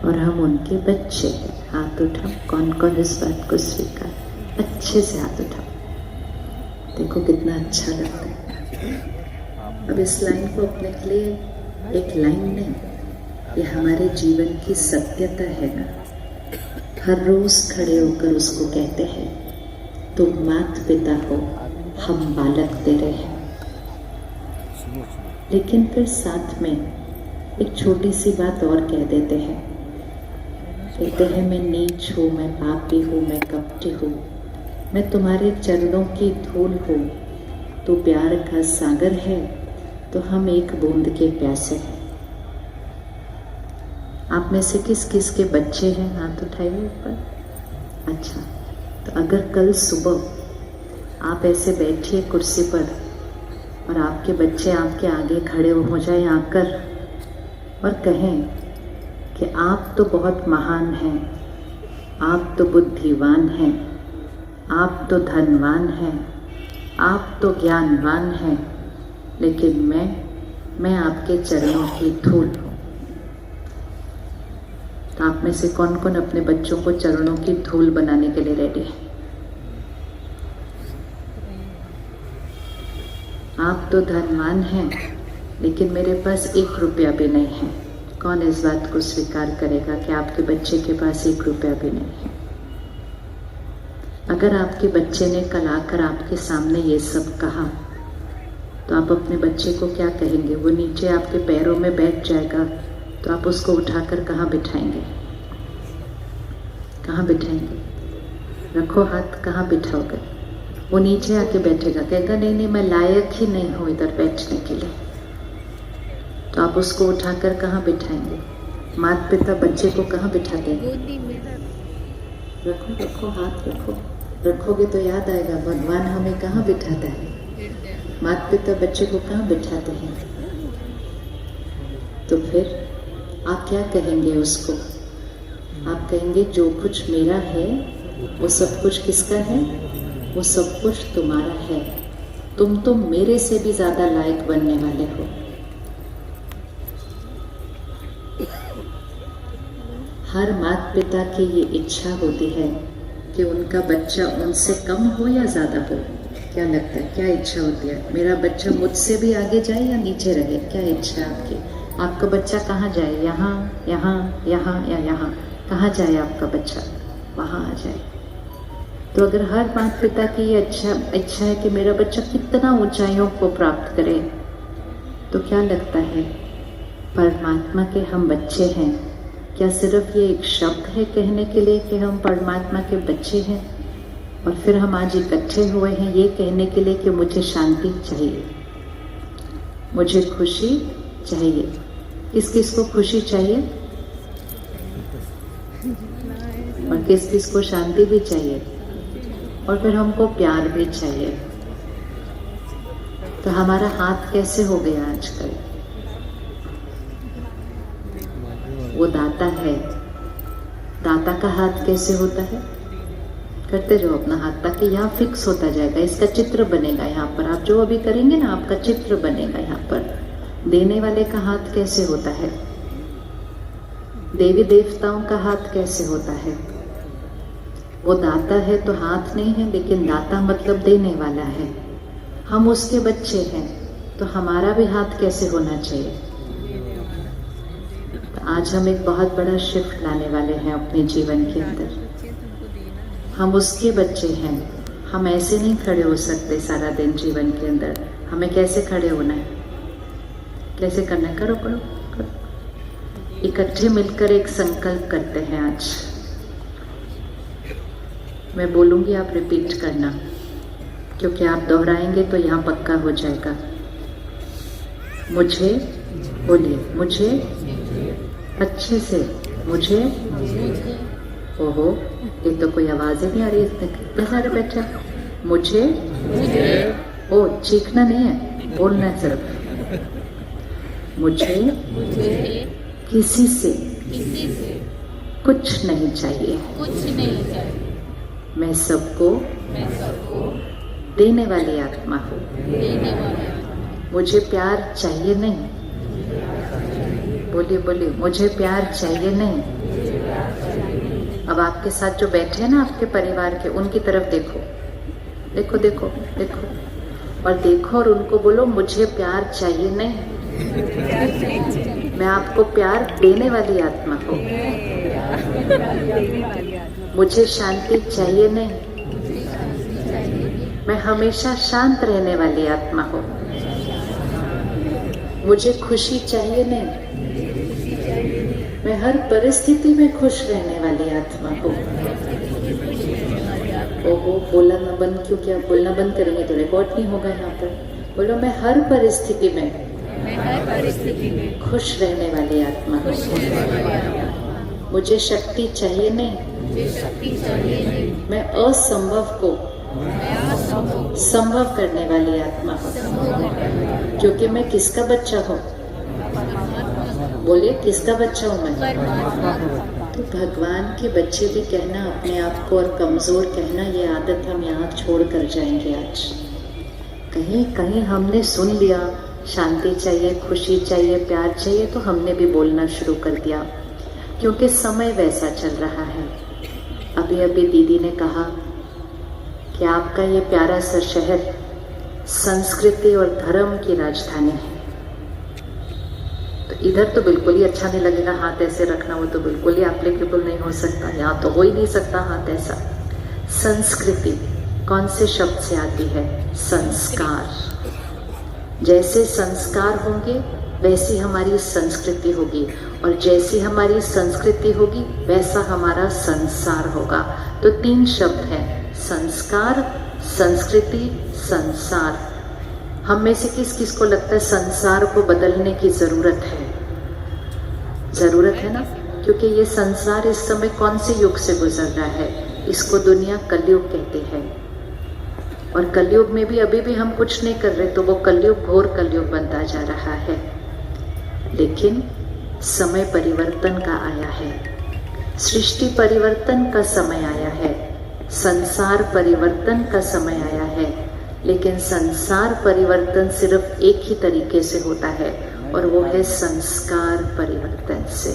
और हम उनके बच्चे हैं। हाथ उठाओ, कौन कौन इस बात को स्वीकार, अच्छे से हाथ उठाओ। देखो कितना अच्छा लगता है। अब इस लाइन को अपने के लिए एक लाइन नहीं, ये हमारे जीवन की सत्यता है ना। हर रोज खड़े होकर उसको कहते हैं, तुम मात पिता हो, हम बालक तेरे हैं। लेकिन फिर साथ में एक छोटी सी बात और कह देते हैं। कहते हैं, मैं नीच हूँ, मैं पापी हूँ, मैं कपटी हूँ, मैं तुम्हारे चरणों की धूल हूँ। तू प्यार का सागर है, तो हम एक बूंद के प्यासे हैं। आप में से किस किस के बच्चे हैं? हाथ उठाइए ऊपर। अच्छा, तो अगर कल सुबह आप ऐसे बैठिए कुर्सी पर और आपके बच्चे आपके आगे खड़े हो जाए आकर और कहें कि आप तो बहुत महान हैं, आप तो बुद्धिवान हैं, आप तो धनवान हैं, आप तो ज्ञानवान हैं, लेकिन मैं आपके चरणों की धूल हूँ। तो आप में से कौन कौन अपने बच्चों को चरणों की धूल बनाने के लिए रेडी है? आप तो धनवान हैं, लेकिन मेरे पास 1 रुपया भी नहीं है। कौन इस बात को स्वीकार करेगा कि आपके बच्चे के पास 1 रुपया भी नहीं है? अगर आपके बच्चे ने कल आकर आपके सामने ये सब कहा, तो आप अपने बच्चे को क्या कहेंगे? वो नीचे आपके पैरों में बैठ जाएगा, तो आप उसको उठाकर कहाँ बिठाएंगे? कहाँ बिठाएंगे? रखो हाथ, कहाँ बिठाओगे? वो नीचे आके बैठेगा, कहेगा नहीं नहीं, मैं लायक ही नहीं हूँ इधर बैठने के लिए। तो आप उसको उठाकर कहाँ बिठाएंगे? माता पिता बच्चे को कहाँ बिठाते हैं? रखो रखो हाथ रखो। रखोगे तो याद आएगा, भगवान हमें कहाँ बिठाता है? माता पिता बच्चे को कहाँ बिठाते हैं? तो फिर आप क्या कहेंगे उसको? आप कहेंगे, जो कुछ मेरा है वो सब कुछ किसका है? वो सब कुछ तुम्हारा है। तुम तो मेरे से भी ज्यादा लायक बनने वाले हो। हर माता पिता की ये इच्छा होती है कि उनका बच्चा उनसे कम हो या ज्यादा हो। क्या लगता है, क्या इच्छा होती है? मेरा बच्चा मुझसे भी आगे जाए या नीचे रहे? क्या इच्छा है आपकी? आपका बच्चा कहाँ जाए? यहाँ, यहाँ, यहाँ या यहाँ? कहाँ जाए आपका बच्चा? वहाँ आ जाए। तो अगर हर माता पिता की ये इच्छा है कि मेरा बच्चा कितना ऊंचाइयों को प्राप्त करे, तो क्या लगता है, परमात्मा के हम बच्चे हैं, क्या सिर्फ ये एक शब्द है कहने के लिए कि हम परमात्मा के बच्चे हैं? और फिर हम आज इकट्ठे हुए हैं ये कहने के लिए कि मुझे शांति चाहिए, मुझे खुशी चाहिए। किस किस को खुशी चाहिए और किस किस को शांति भी चाहिए, और फिर हमको प्यार भी चाहिए। तो हमारा हाथ कैसे हो गया आजकल? वो दाता है, दाता का हाथ कैसे होता है? करते जाओ अपना हाथ, ताकि यहाँ फिक्स होता जाएगा, इसका चित्र बनेगा यहाँ पर। आप जो अभी करेंगे ना, आपका चित्र बनेगा यहाँ पर। देने वाले का हाथ कैसे होता है? देवी देवताओं का हाथ कैसे होता है? वो दाता है तो हाथ नहीं है, लेकिन दाता मतलब देने वाला है। हम उसके बच्चे हैं, तो हमारा भी हाथ कैसे होना चाहिए? तो आज हम एक बहुत बड़ा शिफ्ट लाने वाले हैं अपने जीवन के अंदर। हम उसके बच्चे हैं। हम ऐसे नहीं खड़े हो सकते सारा दिन जीवन के अंदर। हमें कैसे खड़े होना है, कैसे करना है? करो करो करो। इकट्ठे मिलकर एक संकल्प करते हैं आज। मैं बोलूंगी, आप रिपीट करना, क्योंकि आप दोहराएंगे तो यहाँ पक्का हो जाएगा। मुझे, बोलिए, मुझे अच्छे से, मुझे, ओहो, ये तो कोई आवाज ही नहीं आ रही, इतने सारे बैठे। मुझे, ओ चीखना नहीं है, बोलना है सिर्फ। मुझे किसी से कुछ नहीं चाहिए, मैं सबको देने वाली आत्मा हूँ। मुझे प्यार चाहिए नहीं, बोलिए बोलिए, मुझे प्यार चाहिए नहीं, अब आपके साथ जो बैठे हैं ना आपके परिवार के, उनकी तरफ देखो, देखो देखो देखो, और देखो और उनको बोलो मुझे प्यार चाहिए नहीं, मैं आपको प्यार देने वाली आत्मा हूँ। मुझे शांति चाहिए नहीं, मैं हमेशा शांत रहने वाली आत्मा हूँ। मुझे खुशी चाहिए नहीं, मैं हर परिस्थिति में खुश रहने वाली आत्मा हूँ। ओहो, बोलना बंद क्यों किया? बोलना बंद करेंगे तो रिकॉर्ड नहीं होगा यहाँ पर। बोलो मैं हर परिस्थिति में खुश रहने वाली आत्मा हूँ। मुझे शक्ति चाहिए नहीं, मैं असंभव को संभव करने वाली आत्मा हूँ। क्योंकि मैं किसका बच्चा हूँ? बोलिए किसका बच्चा हूँ मैं? तो भगवान के बच्चे भी कहना अपने आप को और कमजोर कहना, ये आदत हम यहाँ छोड़ कर जाएंगे आज। कहीं कहीं हमने सुन लिया शांति चाहिए, खुशी चाहिए, प्यार चाहिए, तो हमने भी बोलना शुरू कर दिया, क्योंकि समय वैसा चल रहा है। अभी अभी दीदी ने कहा कि आपका ये प्यारा सा शहर संस्कृति और धर्म की राजधानी है। तो इधर तो बिल्कुल ही अच्छा नहीं लगेगा हाथ ऐसे रखना, वो तो बिल्कुल ही एप्लीकेबल नहीं हो सकता, यहाँ तो हो ही नहीं सकता हाथ ऐसा। संस्कृति कौन से शब्द से आती है? संस्कार। जैसे संस्कार होंगे वैसी हमारी संस्कृति होगी, और जैसी हमारी संस्कृति होगी वैसा हमारा संसार होगा। तो 3 शब्द हैं, संस्कार, संस्कृति, संसार। हम में से किस किस को लगता है संसार को बदलने की जरूरत है? जरूरत है ना, क्योंकि ये संसार इस समय कौन से युग से गुजर रहा है? इसको दुनिया कलयुग कहते हैं, और कलयुग में भी अभी भी हम कुछ नहीं कर रहे, तो वो कलयुग घोर कलयुग बनता जा रहा है। लेकिन समय परिवर्तन का आया है, सृष्टि परिवर्तन का समय आया है, संसार परिवर्तन का समय आया है। लेकिन संसार परिवर्तन सिर्फ एक ही तरीके से होता है, और वो है संस्कार परिवर्तन से।